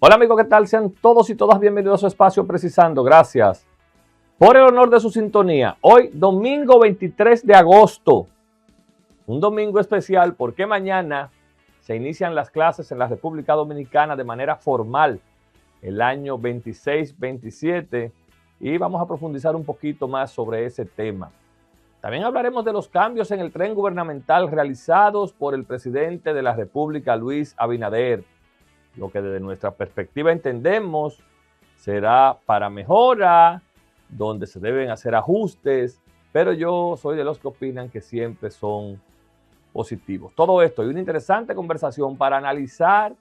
Hola amigos, ¿qué tal? Sean todos y todas bienvenidos a su espacio Precisando. Gracias por el honor de su sintonía. Hoy, domingo 23 de agosto, un domingo especial porque mañana se inician las clases en la República Dominicana de manera formal, el año 26-27, y vamos a profundizar un poquito más sobre ese tema. También hablaremos de los cambios en el tren gubernamental realizados por el presidente de la República, Luis Abinader. Lo que desde nuestra perspectiva entendemos será para mejora, donde se deben hacer ajustes, pero yo soy de los que opinan que siempre son positivos. Todo esto y una interesante conversación para analizar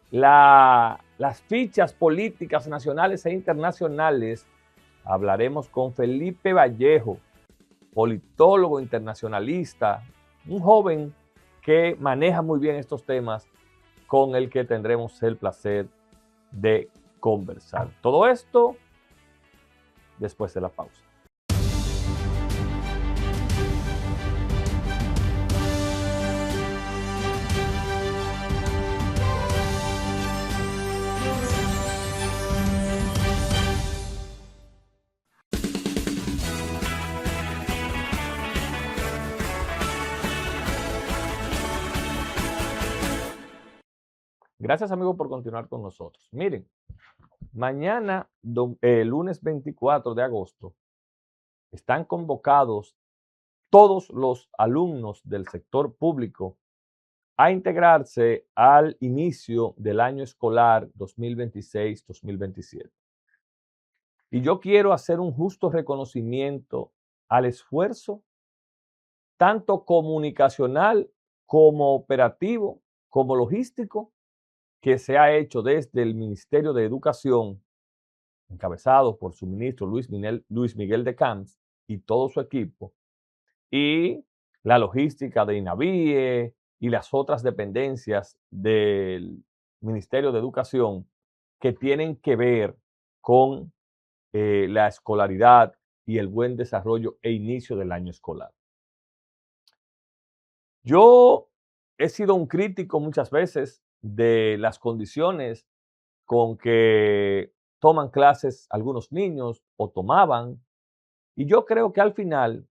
las fichas políticas nacionales e internacionales. Hablaremos con Felipe Vallejo, politólogo internacionalista, un joven que maneja muy bien estos temas, con el que tendremos el placer de conversar. Todo esto después de la pausa. Gracias amigos por continuar con nosotros. Miren, mañana, lunes 24 de agosto, están convocados todos los alumnos del sector público a integrarse al inicio del año escolar 2026-2027. Y yo quiero hacer un justo reconocimiento al esfuerzo, tanto comunicacional como operativo, como logístico, que se ha hecho desde el Ministerio de Educación, encabezado por su ministro Luis Miguel de Camps y todo su equipo, y la logística de INAVIE y las otras dependencias del Ministerio de Educación que tienen que ver con la escolaridad y el buen desarrollo e inicio del año escolar. Yo he sido un crítico muchas veces de las condiciones con que toman clases algunos niños o tomaban, y yo creo que al final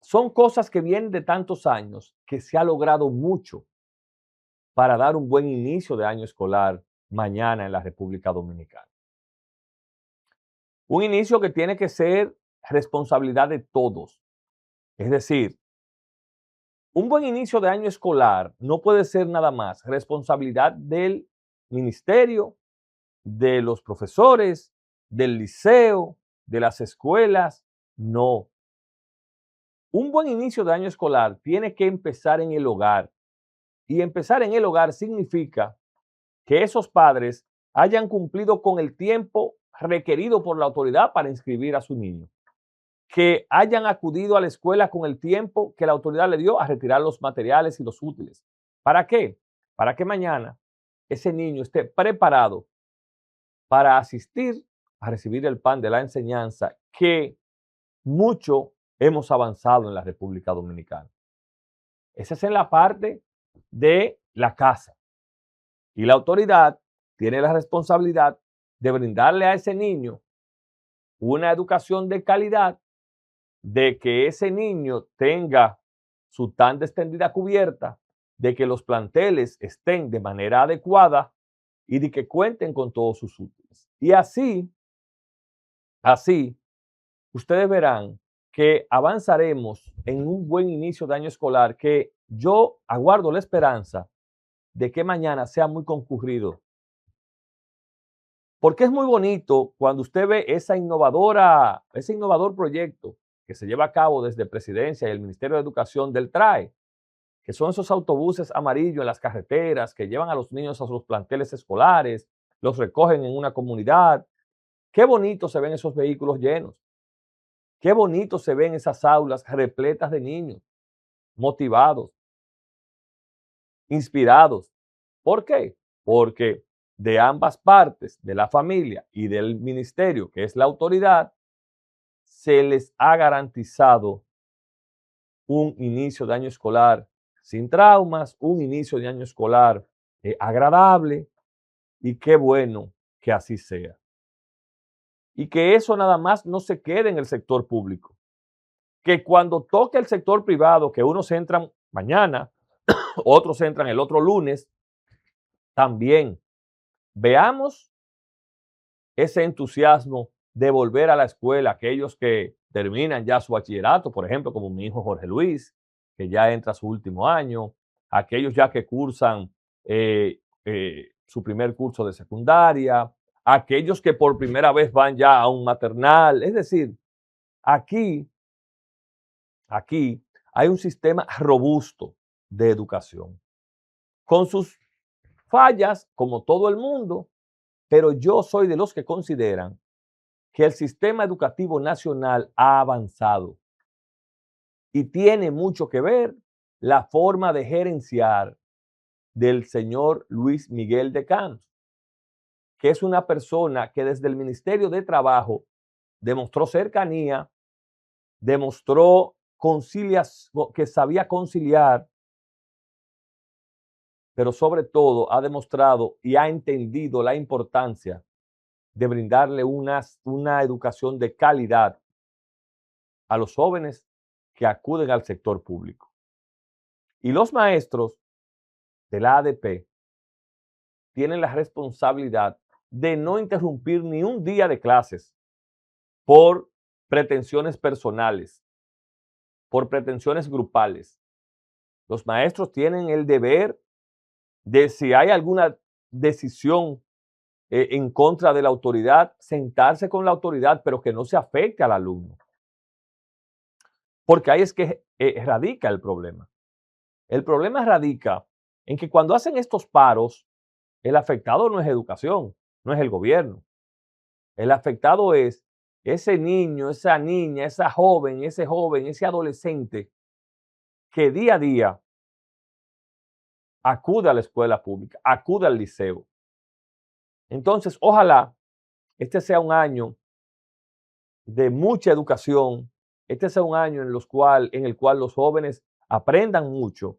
son cosas que vienen de tantos años que se ha logrado mucho para dar un buen inicio de año escolar mañana en la República Dominicana. Un inicio que tiene que ser responsabilidad de todos. Es decir, un buen inicio de año escolar no puede ser nada más responsabilidad del ministerio, de los profesores, del liceo, de las escuelas. No. Un buen inicio de año escolar tiene que empezar en el hogar. Y empezar en el hogar significa que esos padres hayan cumplido con el tiempo requerido por la autoridad para inscribir a su niño, que hayan acudido a la escuela con el tiempo que la autoridad le dio a retirar los materiales y los útiles. ¿Para qué? Para que mañana ese niño esté preparado para asistir a recibir el pan de la enseñanza que mucho hemos avanzado en la República Dominicana. Esa es en la parte de la casa. Y la autoridad tiene la responsabilidad de brindarle a ese niño una educación de calidad, de que ese niño tenga su tanda extendida cubierta, de que los planteles estén de manera adecuada y de que cuenten con todos sus útiles. Y así, ustedes verán que avanzaremos en un buen inicio de año escolar, que yo aguardo la esperanza de que mañana sea muy concurrido. Porque es muy bonito cuando usted ve ese innovador proyecto que se lleva a cabo desde Presidencia y el Ministerio de Educación del TRAE, que son esos autobuses amarillos en las carreteras que llevan a los niños a sus planteles escolares, los recogen en una comunidad. Qué bonito se ven esos vehículos llenos. Qué bonito se ven esas aulas repletas de niños, motivados, inspirados. ¿Por qué? Porque de ambas partes, de la familia y del ministerio, que es la autoridad, se les ha garantizado un inicio de año escolar sin traumas, un inicio de año escolar agradable, y qué bueno que así sea. Y que eso nada más no se quede en el sector público. Que cuando toque el sector privado, que unos entran mañana, otros entran el otro lunes, también veamos ese entusiasmo de volver a la escuela, aquellos que terminan ya su bachillerato, por ejemplo, como mi hijo Jorge Luis, que ya entra a su último año, aquellos ya que cursan su primer curso de secundaria, aquellos que por primera vez van ya a un maternal. Es decir, aquí hay un sistema robusto de educación, con sus fallas, como todo el mundo, pero yo soy de los que consideran que el sistema educativo nacional ha avanzado y tiene mucho que ver la forma de gerenciar del señor Luis Miguel de Camps, que es una persona que desde el Ministerio de Trabajo demostró cercanía, demostró que sabía conciliar, pero sobre todo ha demostrado y ha entendido la importancia de brindarle una educación de calidad a los jóvenes que acuden al sector público. Y los maestros de la ADP tienen la responsabilidad de no interrumpir ni un día de clases por pretensiones personales, por pretensiones grupales. Los maestros tienen el deber de, si hay alguna decisión en contra de la autoridad, sentarse con la autoridad, pero que no se afecte al alumno. Porque ahí es que radica el problema. El problema radica en que cuando hacen estos paros, el afectado no es educación, no es el gobierno. El afectado es ese niño, esa niña, ese joven, ese adolescente que día a día acude a la escuela pública, acude al liceo. Entonces, ojalá este sea un año de mucha educación, este sea un año en el cual los jóvenes aprendan mucho.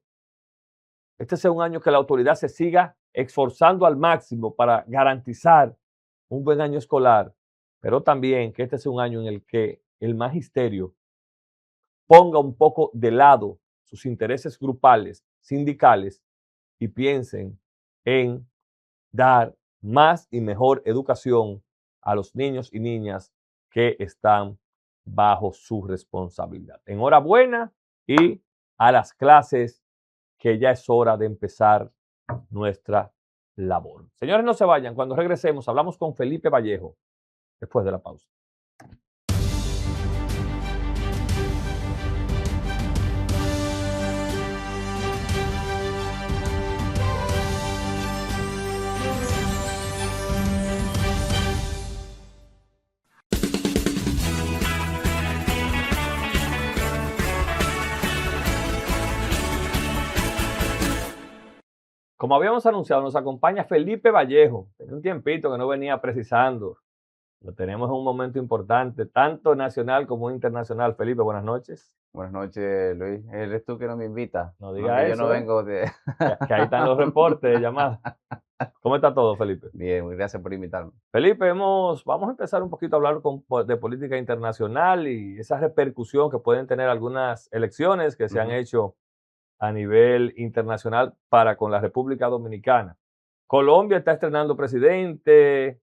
Este sea un año que la autoridad se siga esforzando al máximo para garantizar un buen año escolar, pero también que este sea un año en el que el magisterio ponga un poco de lado sus intereses grupales, sindicales, y piensen en dar más y mejor educación a los niños y niñas que están bajo su responsabilidad. Enhorabuena y a las clases, que ya es hora de empezar nuestra labor. Señores, no se vayan. Cuando regresemos, hablamos con Felipe Vallejo después de la pausa. Como habíamos anunciado, nos acompaña Felipe Vallejo. Tenía un tiempito que no venía precisando. Lo tenemos en un momento importante, tanto nacional como internacional. Felipe, buenas noches. Buenas noches, Luis. Eres tú que no me invitas. No No, diga que yo no eso, ¿eh? vengo de... Que ahí están los reportes de llamadas. ¿Cómo está todo, Felipe? Bien, muy gracias por invitarme. Felipe, vamos a empezar un poquito a hablar de política internacional y esa repercusión que pueden tener algunas elecciones que se han Ujú. hecho a nivel internacional para con la República Dominicana. Colombia está estrenando presidente.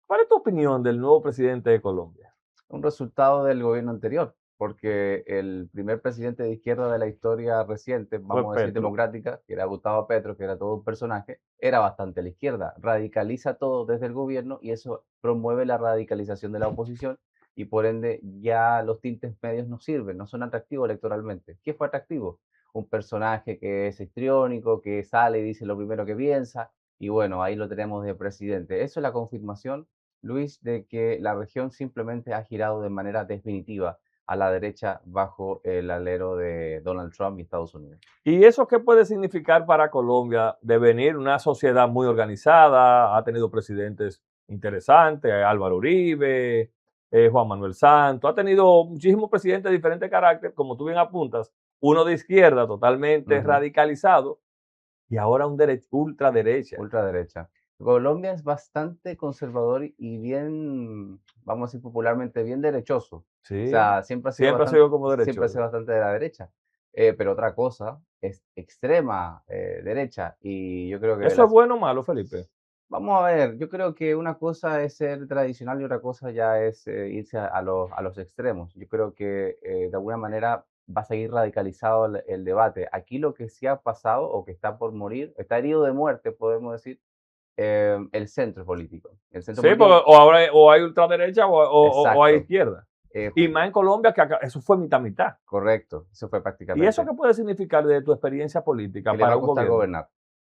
¿Cuál es tu opinión del nuevo presidente de Colombia? Un resultado del gobierno anterior, porque el primer presidente de izquierda de la historia reciente, Fue vamos a decir Petro. democrática, que era Gustavo Petro, que era todo un personaje, era bastante a la izquierda. Radicaliza todo desde el gobierno y eso promueve la radicalización de la oposición y por ende ya los tintes medios no sirven, no son atractivos electoralmente. ¿Qué fue atractivo? Un personaje que es histriónico, que sale y dice lo primero que piensa y bueno, ahí lo tenemos de presidente. Eso es la confirmación, Luis, de que la región simplemente ha girado de manera definitiva a la derecha bajo el alero de Donald Trump y Estados Unidos. ¿Y eso qué puede significar para Colombia? De venir una sociedad muy organizada, ha tenido presidentes interesantes, Álvaro Uribe, Juan Manuel Santos, ha tenido muchísimos presidentes de diferentes carácter, como tú bien apuntas, uno de izquierda totalmente Ujú. radicalizado, y ahora ultraderecha. ultraderecha. Colombia es bastante conservador y bien, vamos a decir popularmente, bien derechoso. O Sí, sea, siempre ha sido como siempre ha sido derechoso. bastante de la derecha. Pero otra cosa es extrema derecha y yo creo que ¿Eso es bueno o malo, Felipe? vamos a ver, yo creo que una cosa es ser tradicional y otra cosa ya es irse a los extremos. Yo creo que de alguna manera va a seguir radicalizado el debate. Aquí lo que sí ha pasado o que está por morir, está herido de muerte, podemos decir, el centro político. El centro Sí, porque político, o ahora o hay ultraderecha o hay exacto, izquierda. eh, Y más en Colombia, que eso fue mitad mitad. correcto, eso fue ¿Y eso prácticamente, qué puede significar de tu experiencia política que le va para a un costar gobierno? gobernar,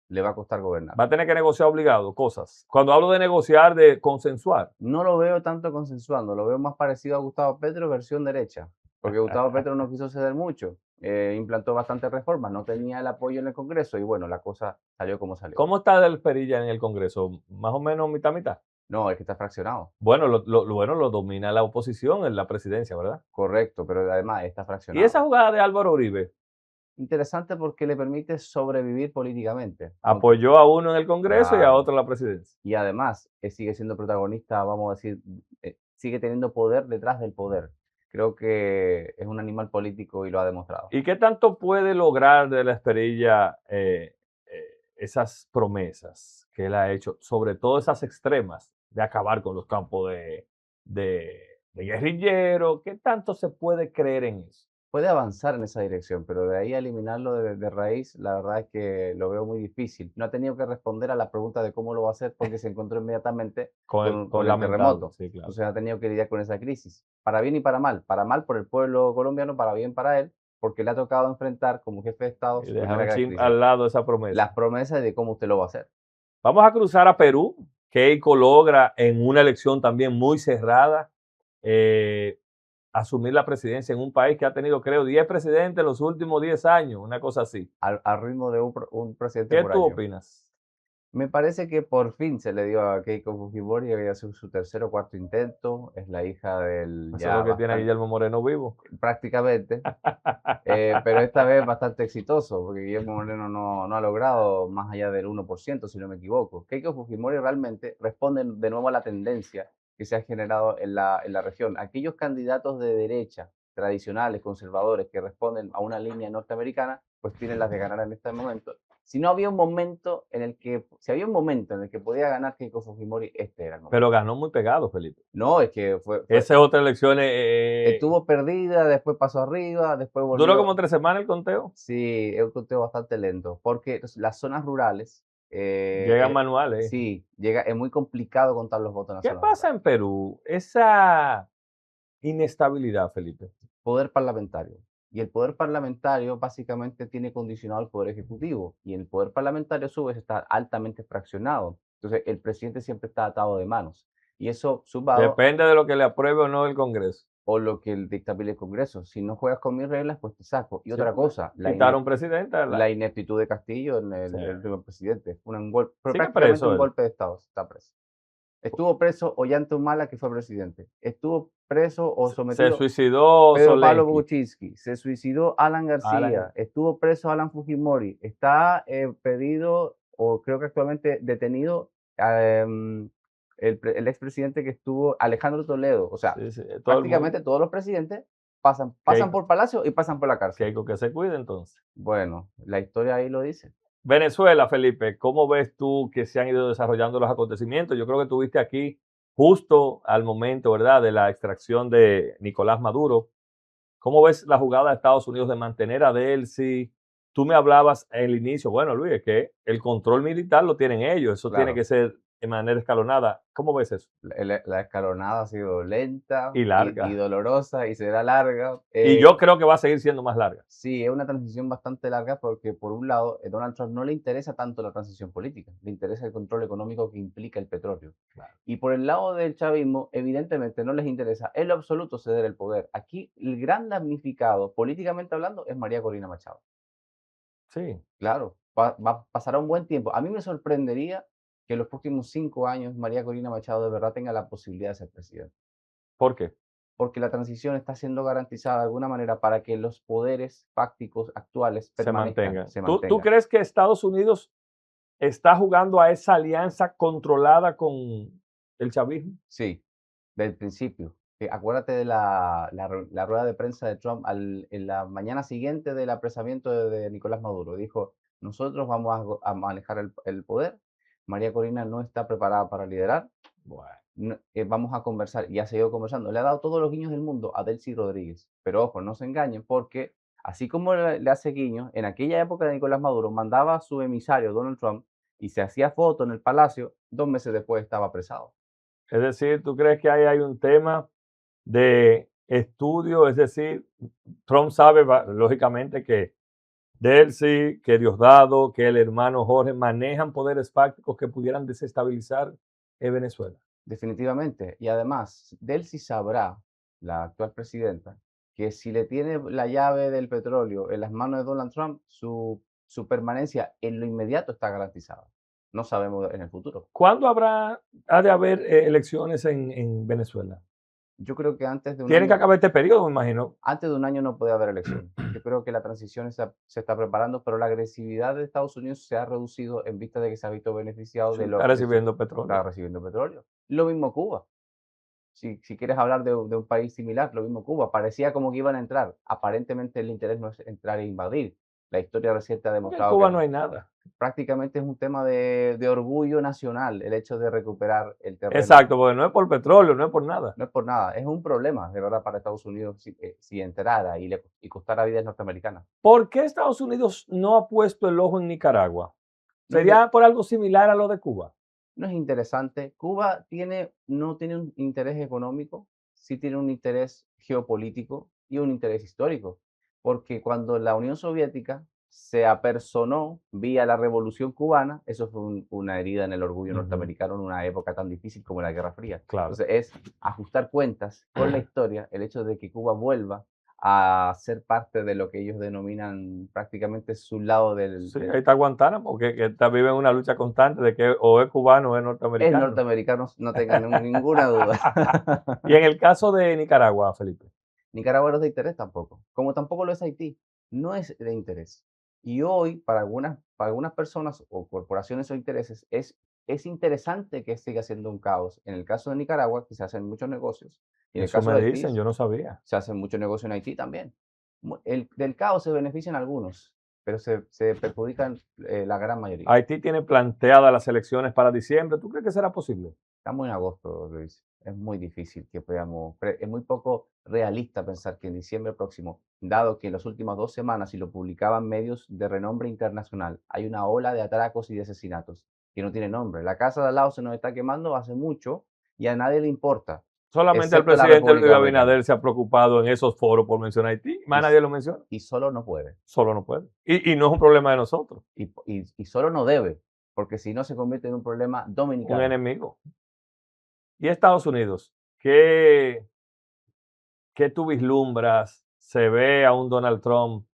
le va a costar gobernar. Va a tener que negociar obligado cosas. Cuando hablo de negociar, de consensuar. No lo veo tanto consensuando, lo veo más parecido a Gustavo Petro versión derecha, porque Gustavo Petro no quiso ceder mucho, implantó bastantes reformas, no tenía el apoyo en el Congreso y bueno, la cosa salió como salió. ¿Cómo está Del Perilla en el Congreso? Más o menos mitad mitad. No, es que está fraccionado, Bueno, bueno, lo domina la oposición en la presidencia, ¿verdad? correcto, pero además está Y esa fraccionado. jugada de Álvaro Uribe Interesante porque le permite sobrevivir políticamente, aunque apoyó a uno en el Congreso y a claro. otro en la presidencia. Y además, sigue siendo protagonista, vamos a decir, sigue teniendo poder detrás del poder. Creo que es un animal político y lo ha demostrado. ¿Y qué tanto puede lograr de la Esperilla esas promesas que él ha hecho, sobre todo esas extremas, de acabar con los campos de guerrilleros? ¿Qué tanto se puede creer en eso? Puede avanzar en esa dirección, pero de ahí a eliminarlo de raíz, la verdad es que lo veo muy difícil. No ha tenido que responder a la pregunta de cómo lo va a hacer porque se encontró inmediatamente Con con el lamentable, terremoto. sí, claro. Entonces ha tenido que lidiar con esa crisis, para bien y para mal. Para mal por el pueblo colombiano, para bien para él, porque le ha tocado enfrentar como jefe de Estado Y su dejar primera un gran chin crisis. al lado esa promesa. Las promesas de cómo usted lo va a hacer. Vamos a cruzar a Perú. Keiko logra en una elección también muy cerrada eh, asumir la presidencia en un país que ha tenido, creo, 10 presidentes en los últimos 10 años, una cosa así. Al ritmo de un presidente ¿Qué por tú año. opinas? Me parece que por fin se le dio a Keiko Fujimori, había sido su tercer o cuarto intento, es la hija del Eso es ya lo que tiene bastante, Guillermo Moreno vivo. prácticamente, pero esta vez bastante exitoso, porque Guillermo Moreno no ha logrado más allá del 1%, si no me equivoco. Keiko Fujimori realmente responde de nuevo a la tendencia que se ha generado en la región. Aquellos candidatos de derecha, tradicionales, conservadores, que responden a una línea norteamericana, pues tienen las de ganar en este momento. Si había un momento en el que podía ganar Keiko Fujimori, este era el momento. Pero ganó muy pegado, Felipe. No, es que Esa es otra elección. estuvo perdida, después pasó arriba, después Duró como volvió. 3 semanas el conteo. Sí, es un conteo bastante lento, porque las zonas rurales, Llegan manuales. sí, es muy complicado contar los votos en las ¿Qué zonas pasa rurales. en Perú? Esa inestabilidad, Felipe. Poder parlamentario. Y el poder parlamentario básicamente tiene condicionado el poder ejecutivo. Y el poder parlamentario a su vez está altamente fraccionado. Entonces el presidente siempre está atado de manos. Y eso sumado Depende de lo que le apruebe o no el Congreso. o lo que dictamine el Congreso. Si no juegas con mis reglas, pues te saco. Y Sí, otra porque cosa, quitaron presidente, ¿verdad? la ineptitud de Castillo en Sí. el último presidente. Un golpe, pero Sigue prácticamente preso un él. golpe de Estado. Está preso. Estuvo preso Ollanta Humala, que fue presidente. Estuvo preso o Se sometido suicidó Pedro Pablo Solensky. Boguchinski, se suicidó Alan Alan, García, estuvo preso Alan Fujimori, está pedido o creo que actualmente detenido el expresidente que estuvo Alejandro Toledo. O sea, sí, sí, todo el mundo. prácticamente todos los presidentes pasan Keiko, por Palacio y pasan por la cárcel. Keiko que se cuide entonces. Bueno, la historia ahí lo dice. Venezuela, Felipe, ¿cómo ves tú que se han ido desarrollando los acontecimientos? Yo creo que tuviste aquí justo al momento, ¿verdad?, de la extracción de Nicolás Maduro. ¿Cómo ves la jugada de Estados Unidos de mantener a Delcy? Tú me hablabas en el inicio, bueno, Luis, es que el control militar lo tienen ellos, eso tiene Claro. que ser de manera escalonada. ¿Cómo ves eso? La escalonada ha sido lenta Y y larga. dolorosa y será larga. Y yo creo que va a seguir siendo más larga. Sí, es una transición bastante larga porque, por un lado, Donald Trump no le interesa tanto la transición política, le interesa el control económico que implica el petróleo. Claro. Y por el lado del chavismo, evidentemente no les interesa en lo absoluto ceder el poder. Aquí el gran damnificado, políticamente hablando, es María Corina Machado. Sí. Claro, pasará un buen tiempo. A mí me sorprendería que en los próximos 5 años María Corina Machado de verdad tenga la posibilidad de ser presidenta. ¿Por qué? porque la transición está siendo garantizada de alguna manera para que los poderes fácticos actuales Se permanezcan, mantengan. se ¿Tú mantengan. crees que Estados Unidos está jugando a esa alianza controlada con el chavismo? Sí, del principio. Acuérdate de la rueda de prensa de Trump en la mañana siguiente del apresamiento de Nicolás Maduro. Dijo, nosotros vamos a manejar el poder, María Corina no está preparada para liderar, Bueno, vamos a conversar. Y ha seguido conversando. Le ha dado todos los guiños del mundo a Delcy Rodríguez. Pero ojo, no se engañen porque así como le hace guiños, en aquella época de Nicolás Maduro mandaba a su emisario Donald Trump y se hacía foto en el palacio, 2 meses después estaba apresado. es decir, ¿tú crees que ahí hay un tema de estudio? Es decir, Trump sabe lógicamente que Delcy, que Diosdado, que el hermano Jorge manejan poderes fácticos que pudieran desestabilizar Venezuela. Definitivamente. Y además, Delcy sabrá, la actual presidenta, que si le tiene la llave del petróleo en las manos de Donald Trump, su permanencia en lo inmediato está garantizada. No sabemos en el futuro. ¿Cuándo ha de haber elecciones en Venezuela? Yo creo que Tiene que acabar este periodo, me imagino. antes de un año no puede haber elecciones. Yo creo que la transición se está preparando, pero la agresividad de Estados Unidos se ha reducido en vista de que se ha visto beneficiado Sí, de está lo que recibiendo está petróleo. recibiendo petróleo. Lo mismo Cuba. Si quieres hablar de un país similar, lo mismo Cuba. Parecía como que iban a entrar. Aparentemente el interés no es entrar e invadir. La historia reciente ha Porque en demostrado que Cuba no no. hay nada. Prácticamente es un tema de orgullo nacional el hecho de recuperar el terreno. Exacto, porque no es por petróleo, no es por nada. No es por nada, es un problema de verdad para Estados Unidos si entrara y costara vidas norteamericanas. ¿Por qué Estados Unidos no ha puesto el ojo en Nicaragua? No es, de- ¿Sería por algo similar a lo de Cuba? no es interesante. Cuba no tiene un interés económico, sí tiene un interés geopolítico y un interés histórico, porque cuando la Unión Soviética se apersonó vía la Revolución Cubana, eso fue una herida en el orgullo Ujú, norteamericano en una época tan difícil como la Guerra Fría. claro. Entonces es ajustar cuentas con la historia, el hecho de que Cuba vuelva a ser parte de lo que ellos denominan prácticamente su lado Sí, ahí está Guantánamo, vive en una lucha constante de que o es cubano o es es norteamericano. norteamericano, no tengan ninguna duda. Y en el caso de Nicaragua, Felipe, Nicaragua no es de interés tampoco, como tampoco lo es Haití, no es de interés. Y hoy, para algunas personas o corporaciones o intereses, es interesante que siga siendo un caos. En el caso de Nicaragua, que se hacen muchos negocios, y en el eso caso me de Haití, dicen, yo no sabía. se hacen muchos negocios en Haití también. Del caos se benefician algunos, pero se perjudican la gran mayoría. Haití tiene planteadas las elecciones para diciembre. ¿Tú crees que será posible? Estamos en agosto, Luis. Es muy difícil que podamos, es muy poco realista pensar que en diciembre próximo, dado que en las últimas 2 semanas, y lo publicaban medios de renombre internacional, hay una ola de atracos y de asesinatos que no tiene nombre. La casa de al lado se nos está quemando hace mucho y a nadie le importa, Solamente el excepto la presidente República Luis Dominicana. Abinader se ha preocupado en esos foros por mencionar Haití. Y, Más nadie lo menciona. y solo no puede. Solo no puede. Y no es un problema de nosotros, Y solo no debe, porque si no se convierte en un problema un dominicano. enemigo. ¿Y Estados Unidos? ¿Qué tú vislumbras? Se ve a un Donald Trump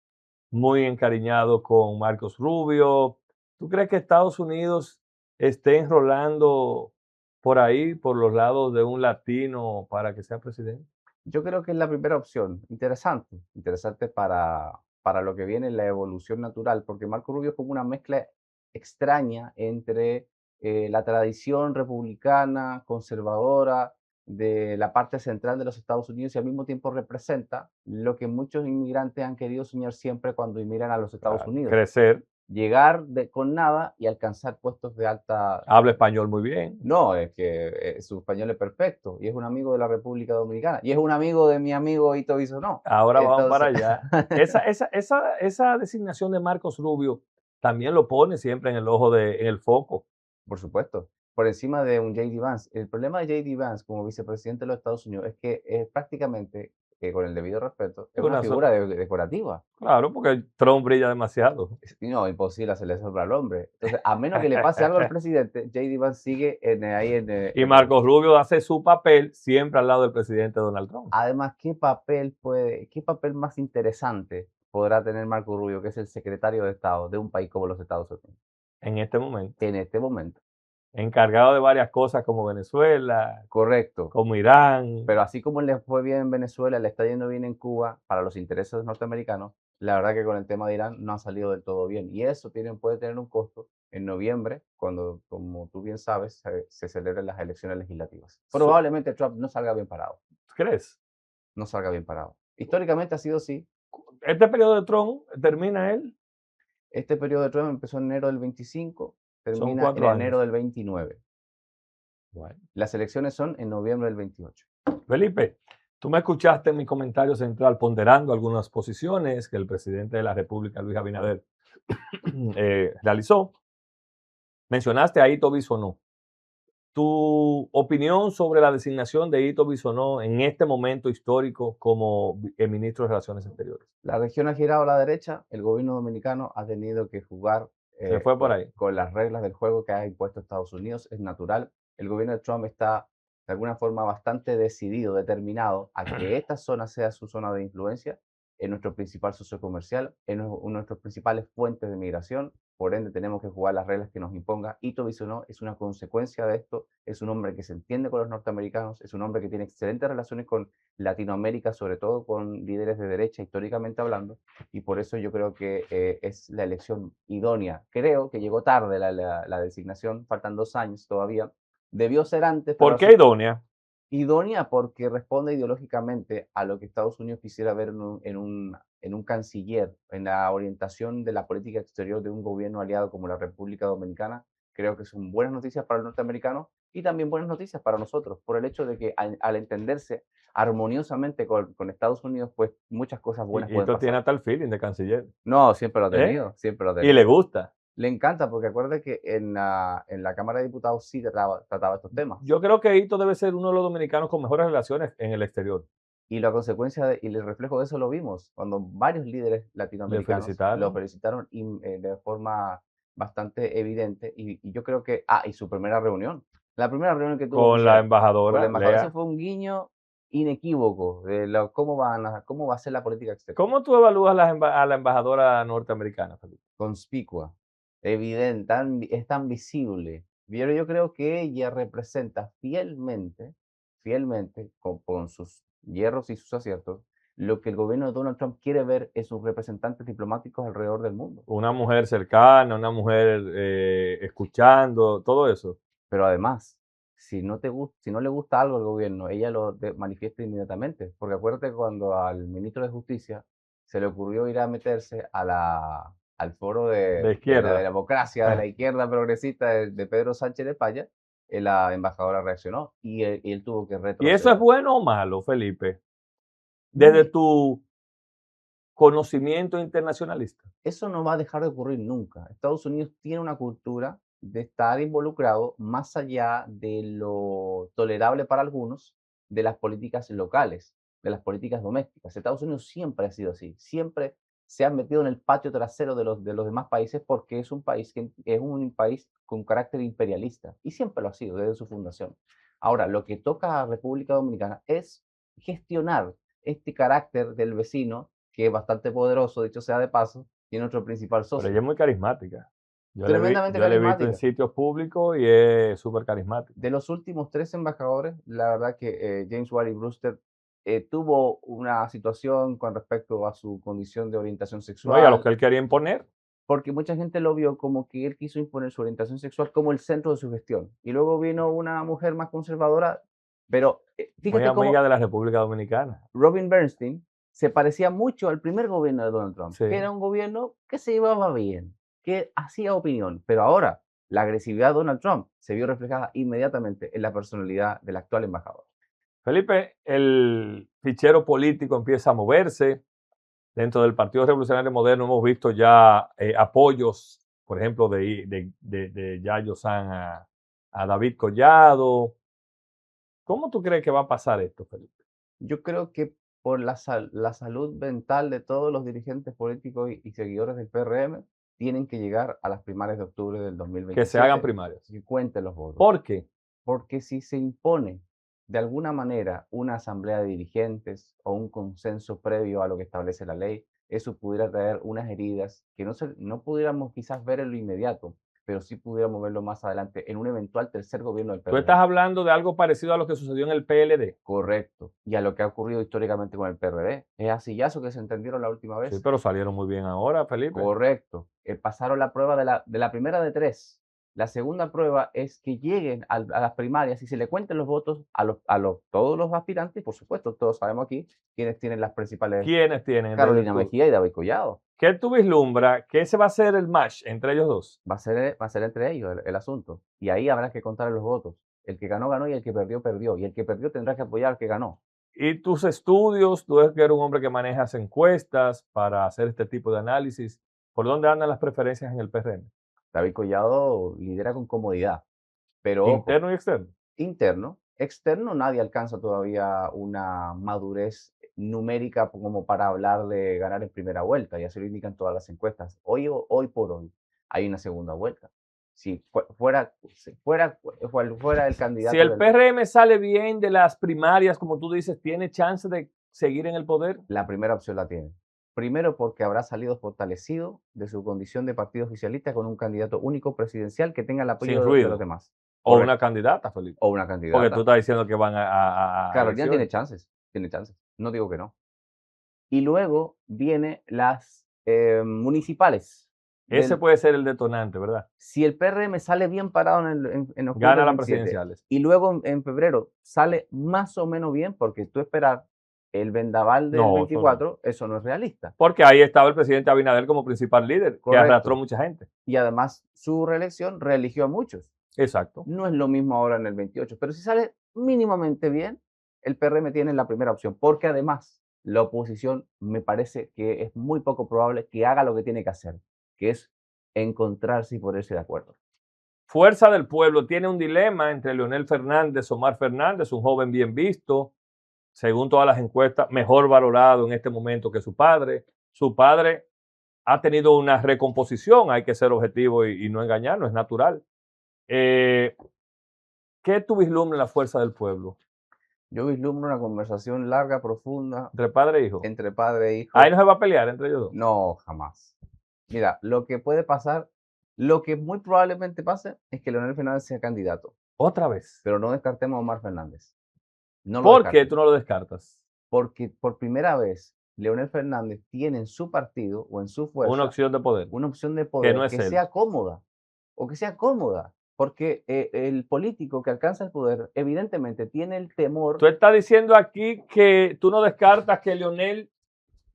muy encariñado con Marcos Rubio. ¿Tú crees que Estados Unidos esté enrolando por ahí, por los lados de un latino para que sea presidente? Yo creo que es la primera opción. Interesante, interesante para lo que viene la evolución natural, porque Marco Rubio es como una mezcla extraña entre la tradición republicana, conservadora de la parte central de los Estados Unidos y al mismo tiempo representa lo que muchos inmigrantes han querido soñar siempre cuando inmigran a los Estados Claro, Unidos. crecer, Llegar con nada y alcanzar puestos de alta. habla español muy bien. No, es que su español es perfecto y es un amigo de la República Dominicana y es un amigo de mi amigo Ito Bisonó. Ahora vamos para Entonces, allá. Esa designación de Marcos Rubio también lo pone siempre en el en el foco. por supuesto, por encima de un J.D. Vance. El problema de J.D. Vance como vicepresidente de los Estados Unidos es que es prácticamente, con el debido respeto, es Es una una figura decorativa. claro, porque Trump brilla demasiado. No, imposible hacerle sombra al hombre. Entonces, a menos que le pase algo al presidente, J.D. Vance sigue ahí Y Marcos Rubio hace su papel siempre al lado del presidente Donald Trump. Además, qué papel más interesante podrá tener Marco Rubio, que es el secretario de Estado de un país como los Estados Unidos, En este momento. en este momento? encargado de varias cosas como Venezuela, Correcto. como Irán. Pero así como le fue bien en Venezuela, le está yendo bien en Cuba para los intereses norteamericanos, la verdad que con el tema de Irán no ha salido del todo bien. Y eso puede tener un costo en noviembre, cuando, como tú bien sabes, se celebren las elecciones legislativas. Su- Probablemente Trump no salga bien parado, ¿Crees? no salga bien parado. Históricamente ha sido así. Este periodo de Trump termina él, Este periodo de Trump empezó en enero del 25, son termina en 4 años. enero del 29. Bueno. Las elecciones son en noviembre del 28. Felipe, tú me escuchaste en mi comentario central ponderando algunas posiciones que el presidente de la República, Luis Abinader, realizó. Mencionaste a Ito Bisonó. Tu opinión sobre la designación de Ito Bisonó en este momento histórico como ministro de Relaciones Exteriores. La región ha girado a la derecha, el gobierno dominicano ha tenido que jugar Se fue por ahí. con las reglas del juego que ha impuesto Estados Unidos, es natural. El gobierno de Trump está de alguna forma bastante decidido, determinado a que esta zona sea su zona de influencia, es nuestro principal socio comercial, es uno de nuestras principales fuentes de migración, por ende tenemos que jugar las reglas que nos imponga. Ito Bisonó es una consecuencia de esto, es un hombre que se entiende con los norteamericanos, es un hombre que tiene excelentes relaciones con Latinoamérica, sobre todo con líderes de derecha históricamente hablando, y por eso yo creo que es la elección idónea. Creo que llegó tarde la designación, faltan 2 años todavía. Debió ser antes, pero ¿Por qué idónea? idónea porque responde ideológicamente a lo que Estados Unidos quisiera ver en un canciller, en la orientación de la política exterior de un gobierno aliado como la República Dominicana. Creo que son buenas noticias para el norteamericano y también buenas noticias para nosotros, por el hecho de que al entenderse armoniosamente con Estados Unidos, pues muchas cosas buenas Y pueden Ito tiene pasar. hasta el feeling de canciller. No, siempre lo ha ¿Eh? tenido, siempre lo ha Y le tenido. gusta. Le encanta porque acuérdate que en la Cámara de Diputados sí trataba estos temas. Yo creo que Ito debe ser uno de los dominicanos con mejores relaciones en el exterior. Y la consecuencia y el reflejo de eso lo vimos cuando varios líderes Le latinoamericanos lo felicitaron. felicitaron de forma bastante evidente. Y yo creo que, y su primera reunión, la primera reunión que tuvo Con la oficial con la embajadora, embajadora, eso Lea. fue un guiño inequívoco de cómo va a ser la política exterior. ¿Cómo tú evalúas a la embajadora norteamericana, Felipe? Conspicua, evidente, es tan visible. Pero yo creo que ella representa fielmente, con sus hierros y sus aciertos, lo que el gobierno de Donald Trump quiere ver en sus representantes diplomáticos alrededor del mundo. Una mujer cercana, una mujer escuchando, todo eso. Pero además, si no le gusta algo al gobierno, ella lo manifiesta inmediatamente. Porque acuérdate cuando al ministro de Justicia se le ocurrió ir a meterse al foro De de la izquierda. democracia, de la izquierda progresista de Pedro Sánchez de Paya, la embajadora reaccionó y él tuvo que ¿Y eso es retroceder. bueno o malo, Felipe? No, Desde tu conocimiento internacionalista. eso no va a dejar de ocurrir nunca. Estados Unidos tiene una cultura de estar involucrado más allá de lo tolerable para algunos, de las políticas locales, de las políticas domésticas. Estados Unidos siempre ha sido así, siempre se ha metido en el patio trasero de los demás países porque es un país con carácter imperialista y siempre lo ha sido desde su fundación. Ahora, lo que toca a República Dominicana es gestionar este carácter del vecino, que es bastante poderoso, dicho sea de paso, y es nuestro principal Pero ella socio. es muy carismática. Tremendamente Yo le he visto en carismática. sitios públicos y es súper carismática. De los últimos 3 embajadores, la verdad que James Wally Brewster tuvo una situación con respecto a su condición de orientación No, y a los sexual, que él quería imponer. porque mucha gente lo vio como que él quiso imponer su orientación sexual como el centro de su gestión. Y luego vino una mujer más conservadora, pero Muy fíjate amiga cómo de la República Dominicana. Robin Bernstein se parecía mucho al primer gobierno de Donald Trump, Sí. que era un gobierno que se llevaba bien, que hacía opinión, pero ahora la agresividad de Donald Trump se vio reflejada inmediatamente en la personalidad del actual embajador. Felipe, el fichero político empieza a moverse. Dentro del Partido Revolucionario Moderno hemos visto ya apoyos, por ejemplo, de Yayo San a David Collado. ¿Cómo tú crees que va a pasar esto, Felipe? Yo creo que por la salud mental de todos los dirigentes políticos y seguidores del PRM, tienen que llegar a las primarias de octubre del Que se hagan 2027 primarias. y cuenten los votos. ¿Por qué? Porque si se impone de alguna manera una asamblea de dirigentes o un consenso previo a lo que establece la ley, eso pudiera traer unas heridas que no pudiéramos quizás ver en lo inmediato, pero sí pudiéramos verlo más adelante en un eventual tercer gobierno del Tú estás PRD. hablando de algo parecido a lo que sucedió en el PLD. Correcto. Y a lo que ha ocurrido históricamente con el PRD. Es a sillazo que se entendieron la última Sí, vez. pero salieron muy bien ahora, Felipe. Correcto. Pasaron la prueba de la primera de tres. La segunda prueba es que lleguen a las primarias y se le cuenten los votos a todos los aspirantes. Por supuesto, todos sabemos aquí quiénes tienen las principales: ¿Quiénes tienen? Carolina Mejía y David Collado. ¿Qué tú vislumbras? ¿Que ese va a ser el match entre ellos dos? Va a ser entre ellos el asunto. Y ahí habrá que contar los votos. El que ganó, ganó y el que perdió, perdió. Y el que perdió tendrá que apoyar al que ganó. Y tus estudios, tú eres que eres un hombre que manejas encuestas para hacer este tipo de análisis. ¿Por dónde andan las preferencias en el PRM? David Collado lidera con comodidad, pero ojo, Interno y externo. interno, externo, nadie alcanza todavía una madurez numérica como para hablar de ganar en primera vuelta, y así lo indican todas las encuestas. Hoy por hoy hay una segunda vuelta. Si fuera el Si candidato el PRM sale bien de las primarias, como tú dices, ¿tiene chance de seguir en el poder? la primera opción la tiene. Primero, porque habrá salido fortalecido de su condición de partido oficialista con un candidato único presidencial que tenga el Sin apoyo de los ruido. demás. O Correcto. una candidata, Felipe. O una Porque tú candidata. estás diciendo que van a Carolina tiene elecciones. chances, tiene chances. No digo que no. Y luego viene las municipales. Ese Del, puede ser el detonante, ¿verdad? si el PRM sale bien parado en octubre Gana del las 27 presidenciales. y luego en febrero sale más o menos bien, porque tú esperar el vendaval del No, eso no. 24, eso no es realista. Porque ahí estaba el presidente Abinader como principal líder, que arrastró Correcto. mucha gente. Y además su reelección reeligió a muchos. Exacto. No es lo mismo ahora en el 28, pero si sale mínimamente bien, el PRM tiene la primera opción, porque además la oposición me parece que es muy poco probable que haga lo que tiene que hacer, que es encontrarse y ponerse de acuerdo. Fuerza del Pueblo tiene un dilema entre Leonel Fernández, Omar Fernández, un joven bien visto, según todas las encuestas, mejor valorado en este momento que su padre. Su padre ha tenido una recomposición, hay que ser objetivo y no engañarnos, es natural. ¿Qué tú vislumbras en la fuerza del pueblo Yo vislumbro una conversación larga, profunda, entre padre e hijo? entre padre e Ahí hijo. no se va a pelear entre ellos dos. No, jamás. Mira, lo que puede pasar, lo que muy probablemente pase es que Leonel Fernández sea candidato, Otra vez. pero no descartemos a Omar Fernández. No lo ¿Por qué descartes. tú no lo descartas? Porque por primera vez Leonel Fernández tiene en su partido o en su Una fuerza opción de poder, una opción de que no poder es que él. sea cómoda, o que sea cómoda, porque el político que alcanza el poder evidentemente tiene el temor Tú estás diciendo aquí que tú no descartas que Leonel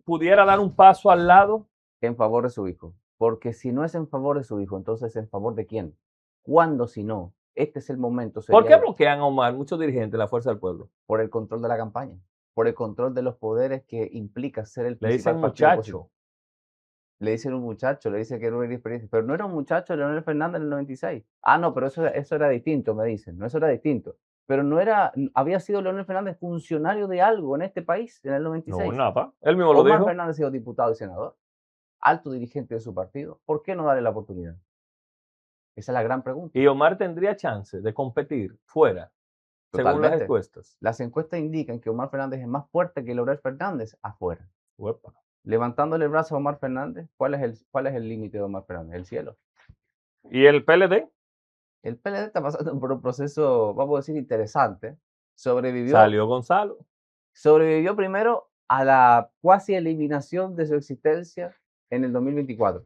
pudiera dar un paso al lado. en favor de su hijo, porque si no es en favor de su hijo, entonces ¿en favor de quién? ¿Cuándo si no? Este es el momento, ¿Por sería qué bloquean a Omar muchos dirigentes de la Fuerza del Pueblo? por el control de la campaña, por el control de los poderes que implica ser el Le dicen principal partido opositor. muchacho. Le dicen un muchacho, le dicen que no era experiencia, pero no era un muchacho Leonel Fernández en el 96. Ah, no, pero eso era distinto, me dicen, no, eso era distinto. Pero no era, había sido Leonel Fernández funcionario de algo en este país en el No, 96. nada. Él mismo lo Omar dijo. Fernández ha sido diputado y senador, alto dirigente de su partido. ¿Por qué no darle la oportunidad? Esa es la gran pregunta. Y Omar tendría chance de competir fuera, según las Totalmente. encuestas. Las encuestas indican que Omar Fernández es más fuerte que Leonel Fernández afuera. Uepa. Levantándole el brazo a Omar Fernández, ¿cuál es el límite de Omar Fernández? El cielo. ¿Y el PLD? El PLD está pasando por un proceso, vamos a decir, interesante. Sobrevivió, Salió Gonzalo. sobrevivió primero a la cuasi eliminación de su existencia en el 2024.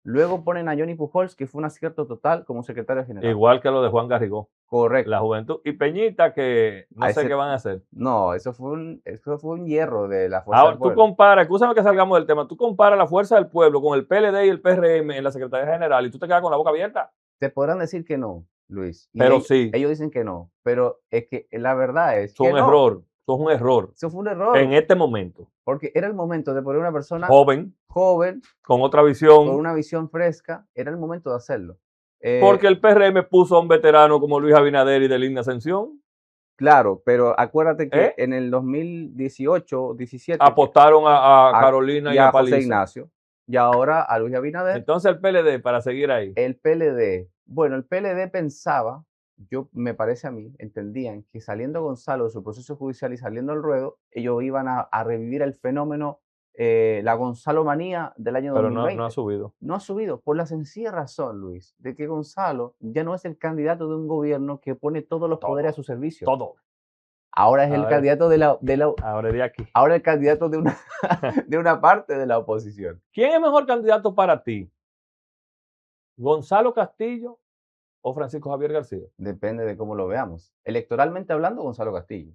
Luego ponen a Johnny Pujols, que fue un acierto total como secretario general. Igual que lo de Juan Garrigó. Correcto. La juventud. Y Peñita, que no A sé ese- qué van a hacer. no, eso fue un hierro de la fuerza Ahora, del tú pueblo. comparas, escúchame que salgamos del tema, tú comparas la Fuerza del Pueblo con el PLD y el PRM en la Secretaría General y tú te quedas con la boca abierta. Te podrán decir que no, Luis. Y Pero ellos, sí, ellos dicen que no. Pero es que la verdad es eso que es un no. error. Eso es un error. Eso fue un error. En este momento. Porque era el momento de poner una persona Joven, joven, con otra con visión. una visión fresca. Era el momento de hacerlo. Porque el PRM puso a un veterano como Luis Abinader y de Linda Ascensión. Claro, pero acuérdate que ¿Eh? en el 2018, 17, Apostaron a Carolina y y a a José Paliza. Ignacio, y ahora a Luis Abinader, Entonces el PLD, para seguir ahí, el PLD. Bueno, el PLD pensaba, me parece a mí, entendían que saliendo Gonzalo de su proceso judicial y saliendo al ruedo, ellos iban a revivir el fenómeno la Gonzalo manía del año Pero 2020. no ha subido. No ha subido por la sencilla razón, Luis, de que Gonzalo ya no es el candidato de un gobierno que pone todos los poderes a su servicio. Todo. Ahora es el candidato Ahora de aquí. ahora el candidato de una, de una parte de la oposición. ¿Quién es mejor candidato para ti? ¿Gonzalo Castillo o Francisco Javier García? Depende de cómo lo veamos. Electoralmente hablando, Gonzalo Castillo.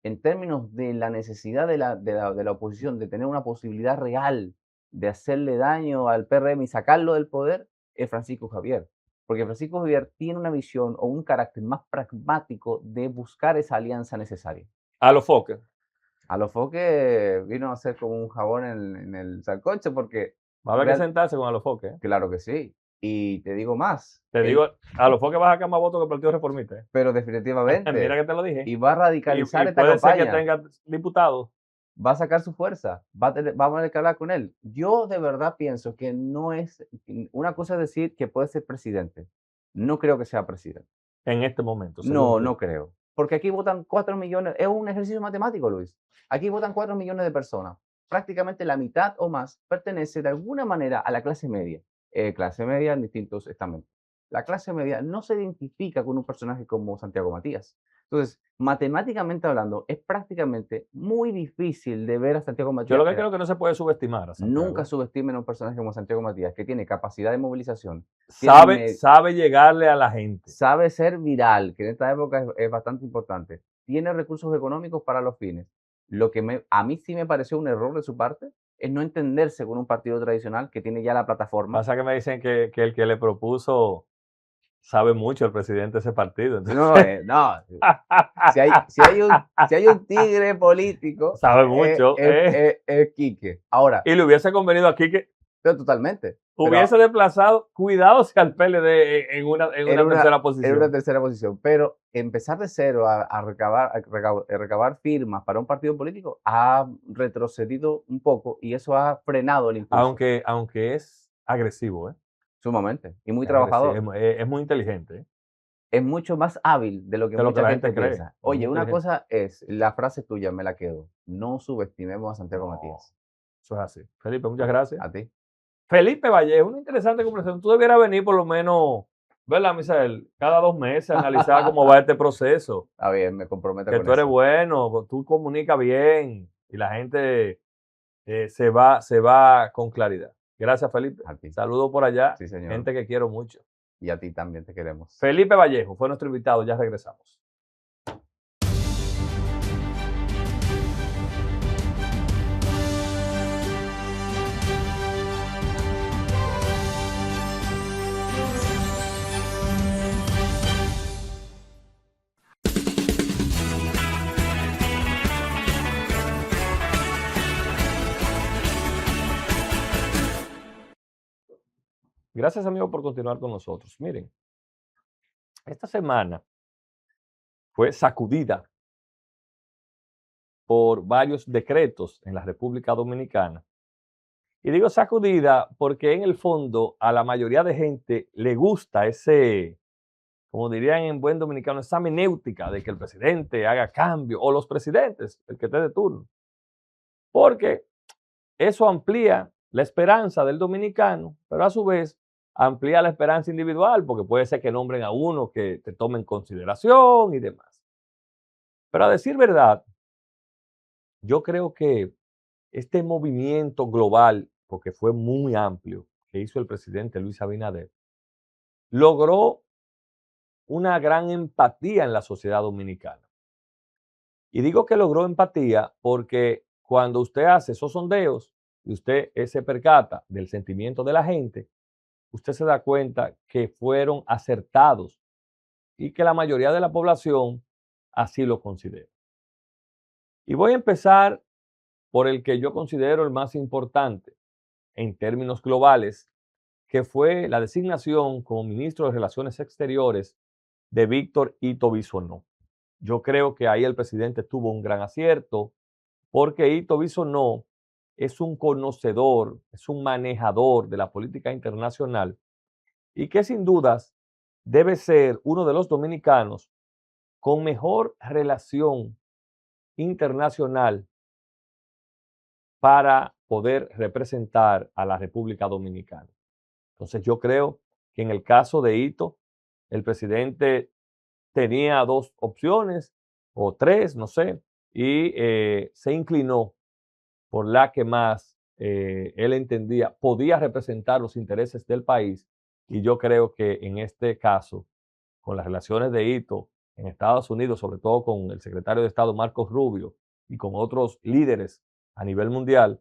En términos de la necesidad de la oposición de tener una posibilidad real de hacerle daño al PRM y sacarlo del poder, es Francisco Javier. Porque Francisco Javier tiene una visión o un carácter más pragmático de buscar esa alianza necesaria. A los Fokker. A lo Foque vino a ser como un jabón en el sancocho porque... Va a haber que sentarse con a los Fokker. Claro que sí. Y te digo más. Te digo, a los Fokker vas a sacar más votos que el Partido Reformista. Pero definitivamente. Mira que te lo dije. Y va a radicalizar esta puede campaña. Ser que tenga diputados. Va a sacar su fuerza. Vamos a tener que hablar con él. Yo de verdad pienso que no es... Una cosa es decir que puede ser presidente. No creo que sea presidente. En este momento. No creo. Porque aquí votan 4 millones. Es un ejercicio matemático, Luis. Aquí votan 4 millones de personas. Prácticamente la mitad o más pertenece de alguna manera a la clase media. Clase media en distintos estamentos. La clase media no se identifica con un personaje como Santiago Matías. Entonces, matemáticamente hablando, es prácticamente muy difícil de ver a Santiago Matías. Yo lo que creo que no se puede subestimar a Santiago. Nunca subestimen a un personaje como Santiago Matías, que tiene capacidad de movilización. Sabe llegarle a la gente. Sabe ser viral, que en esta época es bastante importante. Tiene recursos económicos para los fines. Lo que a mí sí me pareció un error de su parte es no entenderse con un partido tradicional que tiene ya la plataforma. Pasa que me dicen que el que le propuso sabe mucho el presidente de ese partido. Entonces... No. Si hay un tigre político, sabe mucho. Es Quique. Ahora. Y le hubiese convenido a Quique. Pero totalmente. Hubiese desplazado, cuidado si al PLD en una tercera posición. En una tercera posición. Pero empezar de cero a recabar firmas para un partido político ha retrocedido un poco y eso ha frenado el impulso. Aunque es agresivo, Sumamente. Y muy trabajador. Es muy inteligente. Es mucho más hábil de lo que mucha la gente cree. piensa. Oye, una cosa es, la frase tuya me la quedo. No subestimemos a Santiago Matías. Eso es así. Felipe, muchas gracias. A ti. Felipe Vallejo, una interesante conversación. Tú debieras venir por lo menos, ¿verdad, Misael? Cada 2 meses a analizar cómo va este proceso. Está bien, me comprometo con eso. Que tú eres bueno, tú comunicas bien y la gente se va con claridad. Gracias, Felipe. Saludos por allá. Sí, señor. Gente que quiero mucho. Y a ti también te queremos. Felipe Vallejo fue nuestro invitado. Ya regresamos. Gracias, amigos, por continuar con nosotros. Miren, esta semana fue sacudida por varios decretos en la República Dominicana. Y digo sacudida porque en el fondo a la mayoría de gente le gusta ese, como dirían en buen dominicano, esa menéutica de que el presidente haga cambio, o los presidentes, el que esté de turno. Porque eso amplía la esperanza del dominicano, pero a su vez amplía la esperanza individual, porque puede ser que nombren a uno que te tome en consideración y demás. Pero a decir verdad, yo creo que este movimiento global, porque fue muy amplio, que hizo el presidente Luis Abinader, logró una gran empatía en la sociedad dominicana. Y digo que logró empatía porque cuando usted hace esos sondeos y usted se percata del sentimiento de la gente, usted se da cuenta que fueron acertados y que la mayoría de la población así lo considera. Y voy a empezar por el que yo considero el más importante en términos globales, que fue la designación como ministro de Relaciones Exteriores de Víctor Ito Bisonó. Yo creo que ahí el presidente tuvo un gran acierto, porque Ito Bisonó es un conocedor, es un manejador de la política internacional y que sin dudas debe ser uno de los dominicanos con mejor relación internacional para poder representar a la República Dominicana. Entonces yo creo que en el caso de Hito, el presidente tenía dos opciones o tres, no sé, y se inclinó por la que más él entendía podía representar los intereses del país. Y yo creo que en este caso, con las relaciones de Hito en Estados Unidos, sobre todo con el secretario de Estado Marcos Rubio y con otros líderes a nivel mundial,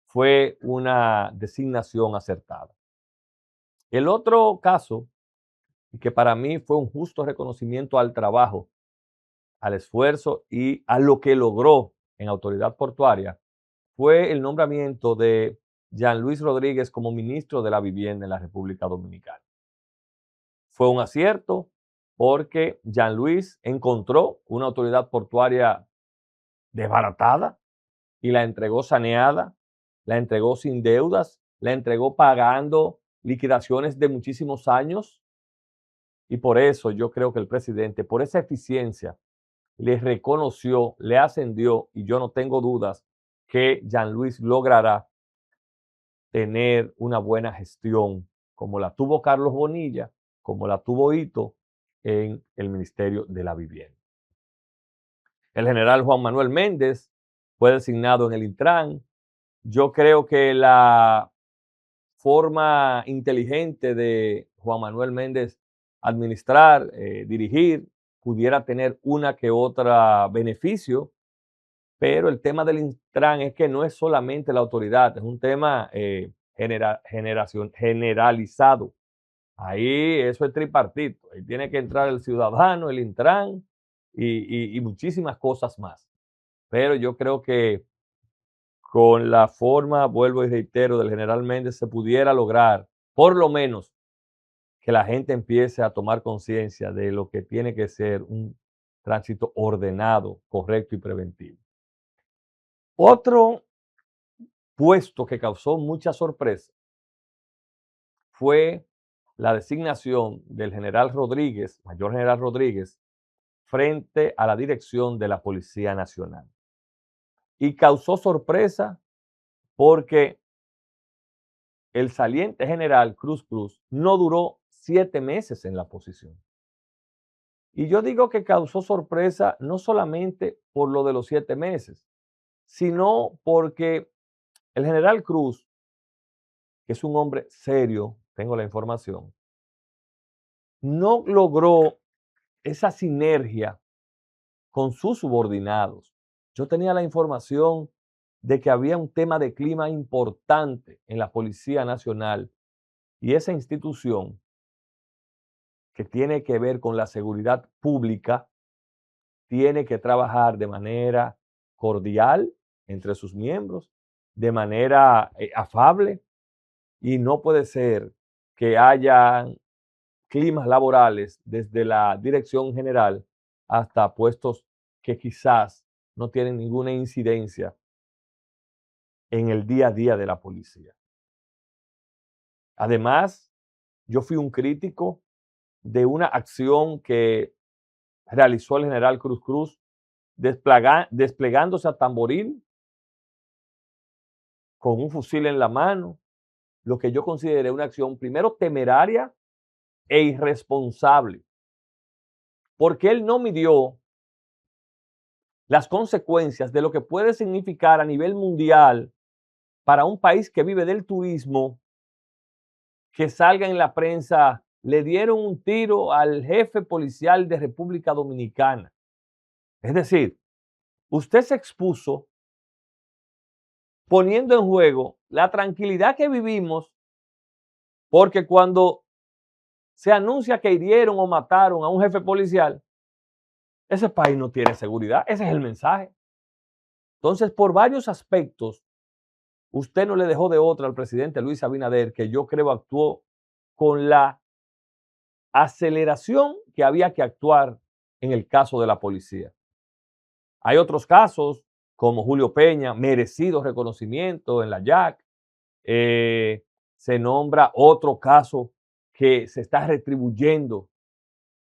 fue una designación acertada. El otro caso, que para mí fue un justo reconocimiento al trabajo, al esfuerzo y a lo que logró en autoridad portuaria, fue el nombramiento de Jean Luis Rodríguez como ministro de la Vivienda en la República Dominicana. Fue un acierto porque Jean Luis encontró una autoridad portuaria desbaratada y la entregó saneada, la entregó sin deudas, la entregó pagando liquidaciones de muchísimos años. Y por eso yo creo que el presidente, por esa eficiencia, le reconoció, le ascendió, y yo no tengo dudas que Jean Luis logrará tener una buena gestión como la tuvo Carlos Bonilla, como la tuvo Hito en el Ministerio de la Vivienda. El general Juan Manuel Méndez fue designado en el Intran. Yo creo que la forma inteligente de Juan Manuel Méndez administrar, dirigir, pudiera tener una que otra beneficio, pero el tema del Intran es que no es solamente la autoridad, es un tema generalizado. Ahí eso es tripartito, ahí tiene que entrar el ciudadano, el Intran y muchísimas cosas más. Pero yo creo que con la forma, vuelvo y reitero, del general Méndez se pudiera lograr, por lo menos, que la gente empiece a tomar conciencia de lo que tiene que ser un tránsito ordenado, correcto y preventivo. Otro puesto que causó mucha sorpresa fue la designación del general Rodríguez, mayor general Rodríguez, frente a la dirección de la Policía Nacional. Y causó sorpresa porque el saliente general Cruz Cruz no duró 7 meses en la posición. Y yo digo que causó sorpresa no solamente por lo de los 7 meses, sino porque el general Cruz, que es un hombre serio, tengo la información, no logró esa sinergia con sus subordinados. Yo tenía la información de que había un tema de clima importante en la Policía Nacional y esa institución que tiene que ver con la seguridad pública tiene que trabajar de manera cordial entre sus miembros, de manera afable, y no puede ser que haya climas laborales desde la dirección general hasta puestos que quizás no tienen ninguna incidencia en el día a día de la policía. Además, yo fui un crítico de una acción que realizó el general Cruz Cruz desplegándose a Tamboril con un fusil en la mano, lo que yo consideré una acción primero temeraria e irresponsable, porque él no midió las consecuencias de lo que puede significar a nivel mundial para un país que vive del turismo, que salga en la prensa, le dieron un tiro al jefe policial de República Dominicana. Es decir, usted se expuso poniendo en juego la tranquilidad que vivimos, porque cuando se anuncia que hirieron o mataron a un jefe policial, ese país no tiene seguridad. Ese es el mensaje. Entonces, por varios aspectos, usted no le dejó de otra al presidente Luis Abinader, que yo creo actuó con la aceleración que había que actuar en el caso de la policía. Hay otros casos, como Julio Peña, merecido reconocimiento en la JAC. Se nombra otro caso que se está retribuyendo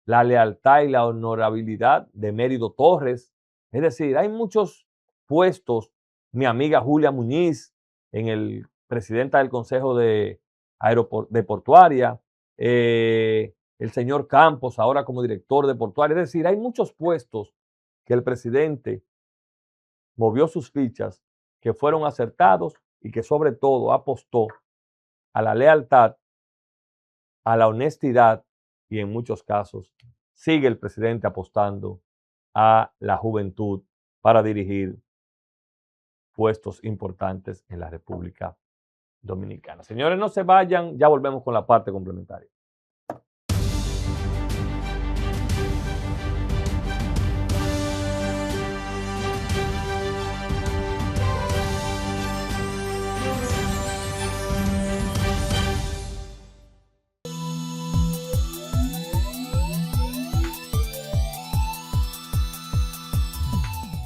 la lealtad y la honorabilidad de Mérido Torres. Es decir, hay muchos puestos mi amiga Julia Muñiz, presidenta del Consejo de Portuaria, el señor Campos ahora como director de Portuaria. Es decir, hay muchos puestos que el presidente movió sus fichas, que fueron acertados y que sobre todo apostó a la lealtad, a la honestidad y en muchos casos sigue el presidente apostando a la juventud para dirigir puestos importantes en la República Dominicana. Señores, no se vayan, ya volvemos con la parte complementaria.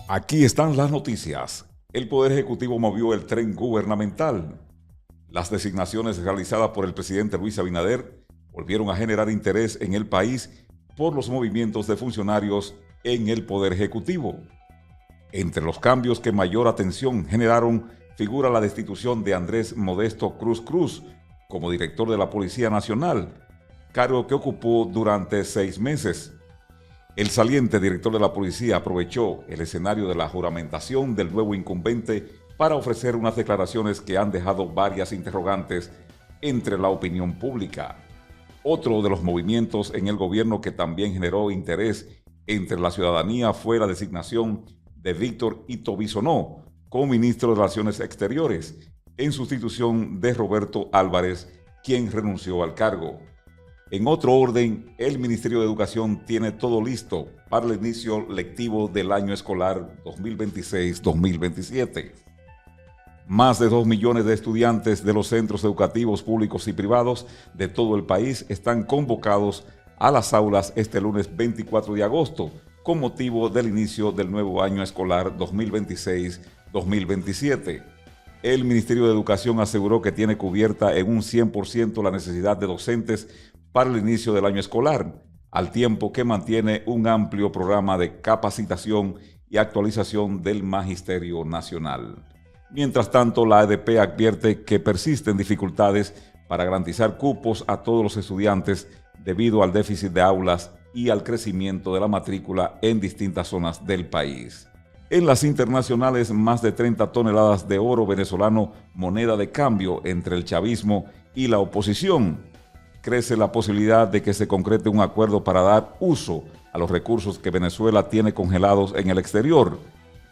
Aquí están las noticias. El Poder Ejecutivo movió el tren gubernamental. Las designaciones realizadas por el presidente Luis Abinader volvieron a generar interés en el país por los movimientos de funcionarios en el Poder Ejecutivo. Entre los cambios que mayor atención generaron figura la destitución de Andrés Modesto Cruz Cruz como director de la Policía Nacional, cargo que ocupó durante 6 meses. El saliente director de la policía aprovechó el escenario de la juramentación del nuevo incumbente para ofrecer unas declaraciones que han dejado varias interrogantes entre la opinión pública. Otro de los movimientos en el gobierno que también generó interés entre la ciudadanía fue la designación de Víctor Ito Bisonó como ministro de Relaciones Exteriores, en sustitución de Roberto Álvarez, quien renunció al cargo. En otro orden, el Ministerio de Educación tiene todo listo para el inicio lectivo del año escolar 2026-2027. Más de 2 millones de estudiantes de los centros educativos públicos y privados de todo el país están convocados a las aulas este lunes 24 de agosto con motivo del inicio del nuevo año escolar 2026-2027. El Ministerio de Educación aseguró que tiene cubierta en un 100% la necesidad de docentes para el inicio del año escolar, al tiempo que mantiene un amplio programa de capacitación y actualización del Magisterio Nacional. Mientras tanto, la ADP advierte que persisten dificultades para garantizar cupos a todos los estudiantes debido al déficit de aulas y al crecimiento de la matrícula en distintas zonas del país. En las internacionales, más de 30 toneladas de oro venezolano, moneda de cambio entre el chavismo y la oposición. Crece la posibilidad de que se concrete un acuerdo para dar uso a los recursos que Venezuela tiene congelados en el exterior,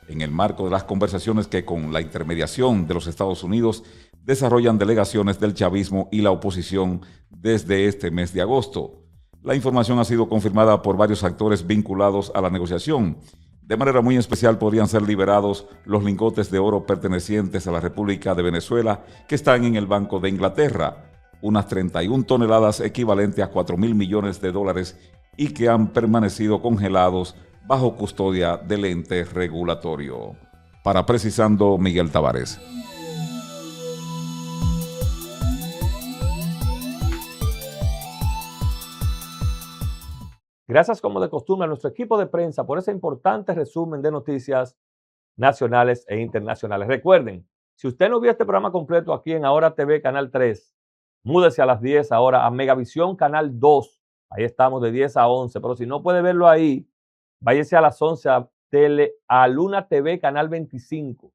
en el marco de las conversaciones que con la intermediación de los Estados Unidos desarrollan delegaciones del chavismo y la oposición desde este mes de agosto. La información ha sido confirmada por varios actores vinculados a la negociación. De manera muy especial podrían ser liberados los lingotes de oro pertenecientes a la República de Venezuela que están en el Banco de Inglaterra, unas 31 toneladas equivalente a $4.000 millones y que han permanecido congelados bajo custodia del ente regulatorio. Para Precisando, Miguel Tavares. Gracias como de costumbre a nuestro equipo de prensa por ese importante resumen de noticias nacionales e internacionales. Recuerden, si usted no vio este programa completo aquí en Ahora TV Canal 3, múdese a las 10 ahora a Megavisión Canal 2. Ahí estamos de 10 a 11. Pero si no puede verlo ahí, váyase a las 11 a Luna TV Canal 25.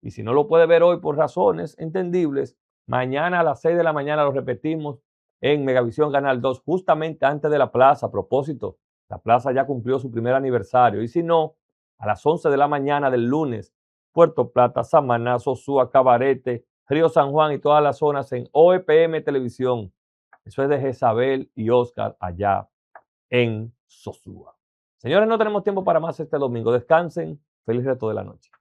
Y si no lo puede ver hoy por razones entendibles, mañana a las 6 de la mañana lo repetimos en Megavisión Canal 2, justamente antes de la plaza. A propósito, la plaza ya cumplió su primer aniversario. Y si no, a las 11 de la mañana del lunes, Puerto Plata, Samaná, Sosúa, Cabarete, Río San Juan y todas las zonas en OEPM Televisión. Eso es de Jezabel y Oscar allá en Sosúa. Señores, no tenemos tiempo para más este domingo. Descansen. Feliz resto de la noche.